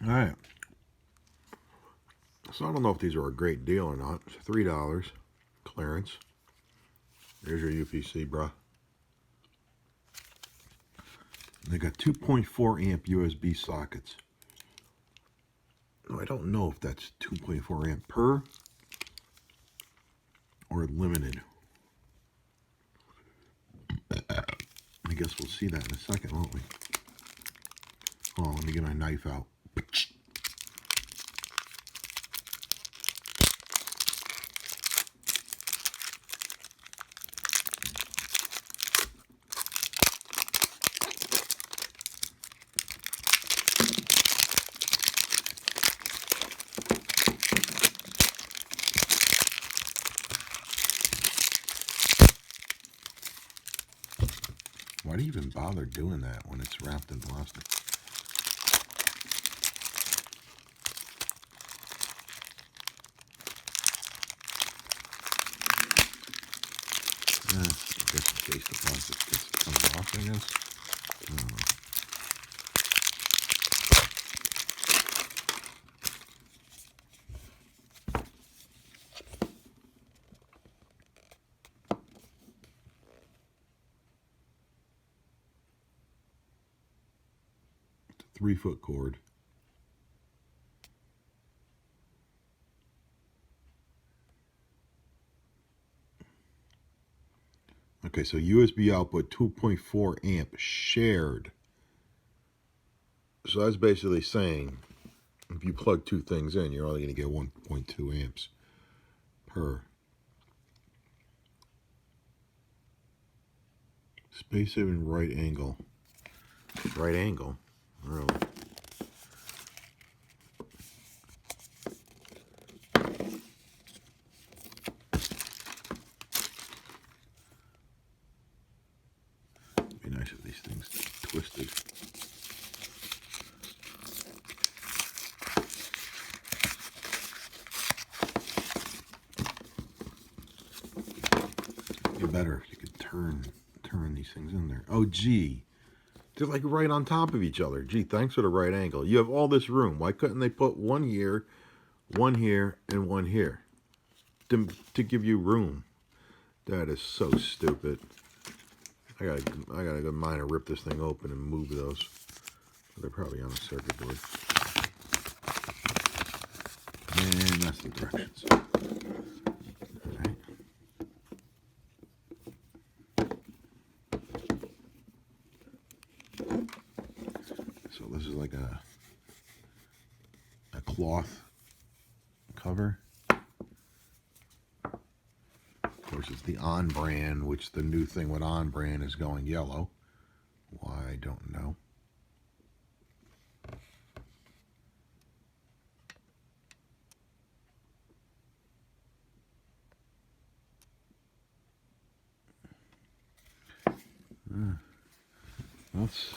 All right. So I don't know if these are a great deal or not. It's $3 clearance. There's your UPC, bruh. They got 2.4 amp USB sockets. I don't know if that's 2.4 amp per or limited. I guess we'll see that in a second, won't we? Oh, let me get my knife out. Why do you even bother doing that when it's wrapped in plastic? I guess in case the plastic comes off, I guess. I don't know. It's a 3-foot cord. Okay, so USB output 2.4 amp shared. So that's basically saying if you plug two things in, you're only going to get 1.2 amps per. Space saving right angle. Right angle? Really? It'd be nice if these things twisted. It'd be better if you could turn these things in there. Oh, gee. They're like right on top of each other. Gee, thanks for the right angle. You have all this room. Why couldn't they put one here, and one here? To give you room. That is so stupid. I gotta go mine and rip this thing open and move those. They're probably on the circuit board. And that's the directions. Alright. So this is like a cloth cover. Of course, it's the On brand, which the new thing with On brand is going yellow. Why, I don't know. Let's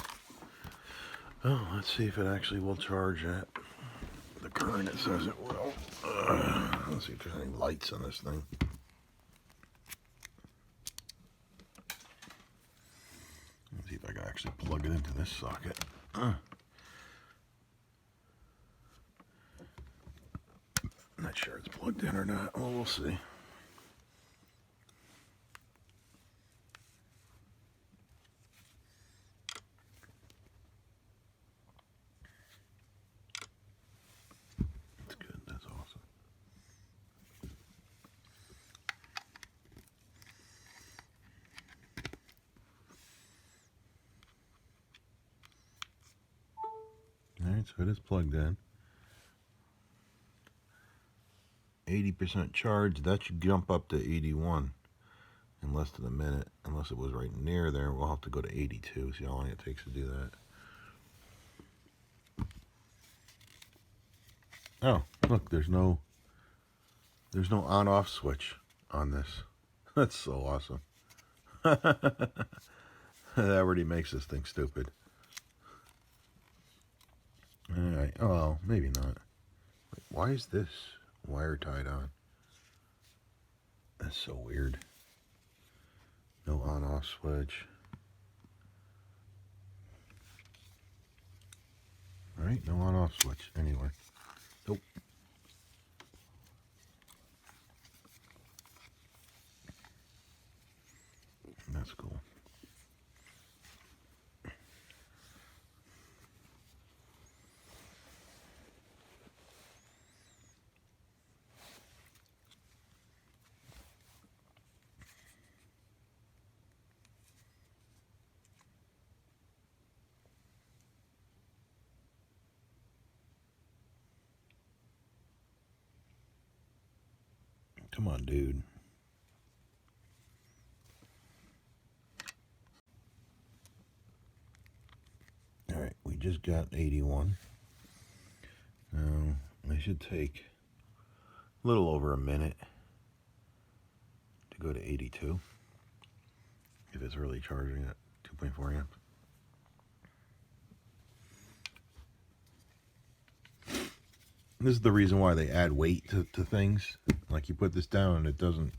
see if it actually will charge at the current it says it will. Let's see if there's any lights on this thing. Let's see if I can actually plug it into this socket. Not sure it's plugged in or not. Well, we'll see. That's good. That's awesome. All right, so it is plugged in. 80% charge. That should jump up to 81 in less than a minute. Unless it was right near there, we'll have to go to 82. See how long it takes to do that. Oh, look, there's no on-off switch on this. That's so awesome. That already makes this thing stupid. All right. Oh, maybe not. Why is this wire tied on? That's so weird. No on-off switch. Alright, no on-off switch anywhere. Nope. That's cool. Come on, dude. Alright, we just got 81. Now, I should take a little over a minute to go to 82. If it's really charging at 2.4 amps. This is the reason why they add weight to things. Like you put this down and it doesn't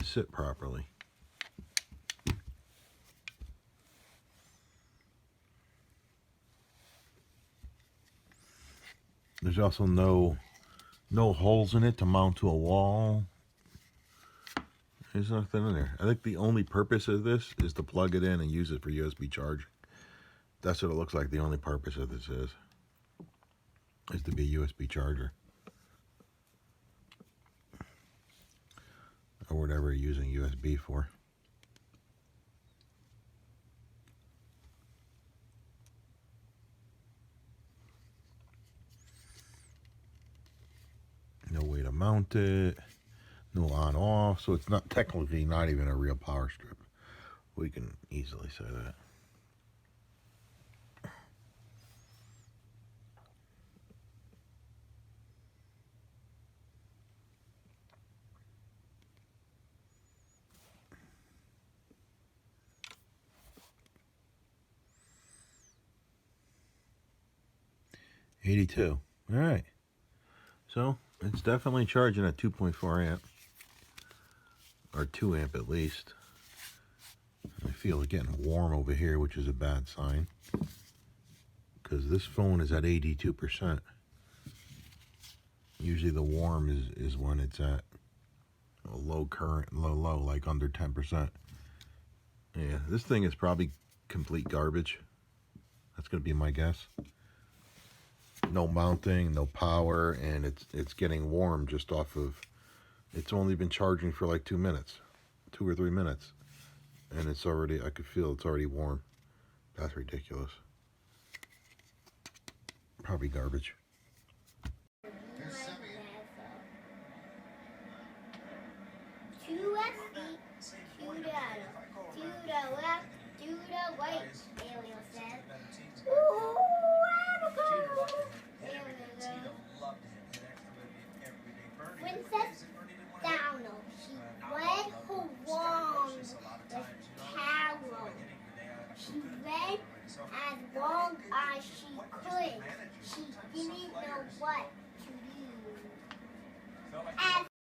sit properly. There's also no holes in it to mount to a wall. There's nothing in there. I think the only purpose of this is to plug it in and use it for USB charging. That's what it looks like the only purpose of this is to be a USB charger. Or whatever you're using USB for. No way to mount it. No on off. So it's not technically not even a real power strip. We can easily say that. $82. All right. So it's definitely charging at 2.4 amp. Or 2 amp at least. I feel it getting warm over here, which is a bad sign. Because this phone is at 82%. Usually the warm is when it's at a low current, low, like under 10%. Yeah, this thing is probably complete garbage. That's going to be my guess. No mounting, no power, and it's getting warm just off of... It's only been charging for like 2 minutes. 2 or 3 minutes. And it's already... I could feel it's already warm. That's ridiculous. Probably garbage. To the left, to the right, Ariel said. Ooh, Princess Donald, she read her wrong with Carol. She read as long as she could. She didn't know what to do. As